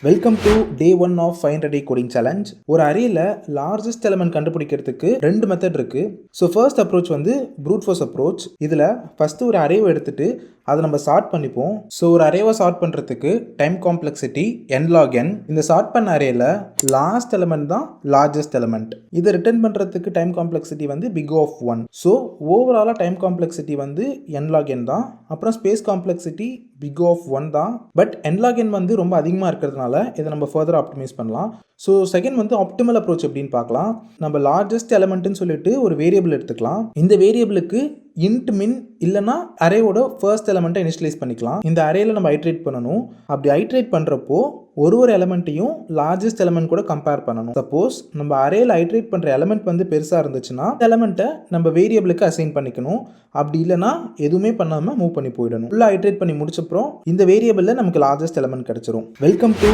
Welcome to day 1 of 500 coding challenge. ஒரு அரேல largest element கண்டுபிடிக்கிறதுக்கு ரெண்டு மெத்தட் இருக்கு. ஸோ ஃபர்ஸ்ட் அப்ரோச் வந்து ப்ரூட் ஃபோர்ஸ் அப்ரோச். இதில் ஃபர்ஸ்ட் ஒரு அரேவை எடுத்துட்டு அதை நம்ம சார்ட் பண்ணிப்போம். ஸோ ஒரு அரேவை சார்ட் பண்ணுறதுக்கு time complexity n log n. இந்த சார்ட் பண்ண அரேல லாஸ்ட் எலிமெண்ட் தான் லார்ஜஸ்ட் எலிமெண்ட். இதை ரிட்டர்ன் பண்ணுறதுக்கு டைம் காம்ப்ளெக்சிட்டி வந்து பிக் ஆஃப் 1. ஸோ ஓவராலாக டைம் காம்ப்ளெக்சிட்டி வந்து n log n தான். அப்புறம் ஸ்பேஸ் காம்ப்ளெக்சிட்டி பிக் ஆஃப் 1 தான். பட் n log n வந்து ரொம்ப அதிகமாக இருக்கிறதுனால இதை நம்ம ஃபர்தர் ஆப்டிமைஸ் பண்ணலாம். ஸோ செகண்ட் வந்து ஆப்டிமல் அப்ரோச் எப்படின்னு பார்க்கலாம். நம்ம லார்ஜஸ்ட் எலிமெண்ட்னு சொல்லிட்டு ஒரு வேரியபிள் எடுத்துக்கலாம். இந்த வேரியபிளுக்கு இன்ட் மின் இல்லைனா அரேவோட ஃபர்ஸ்ட் எலிமெண்ட்டை இனிஷியலைஸ் பண்ணிக்கலாம். இந்த அரேல நம்ம ஐட்ரேட் பண்ணணும். அப்படி ஐட்ரேட் பண்ணுறப்போ ஒரு எலிமெண்ட்டையும் லார்ஜஸ்ட் எலிமெண்ட் கூட கம்பேர் பண்ணணும். சப்போஸ் நம்ம அரேல ஐட்ரேட் பண்ணுற எலிமெண்ட் வந்து பெருசாக இருந்துச்சுன்னா எலிமெண்ட்டை நம்ம வேரியபிளுக்கு அசைன் பண்ணிக்கணும். அப்படி இல்லைனா எதுவுமே பண்ணாமல் மூவ் பண்ணி போயிடணும். ஃபுல்லாக ஐட்ரேட் பண்ணி முடிச்சப்பறம் இந்த வேரியபிளில் நமக்கு லார்ஜஸ்ட் எலிமெண்ட் கிடைச்சிரும். Welcome to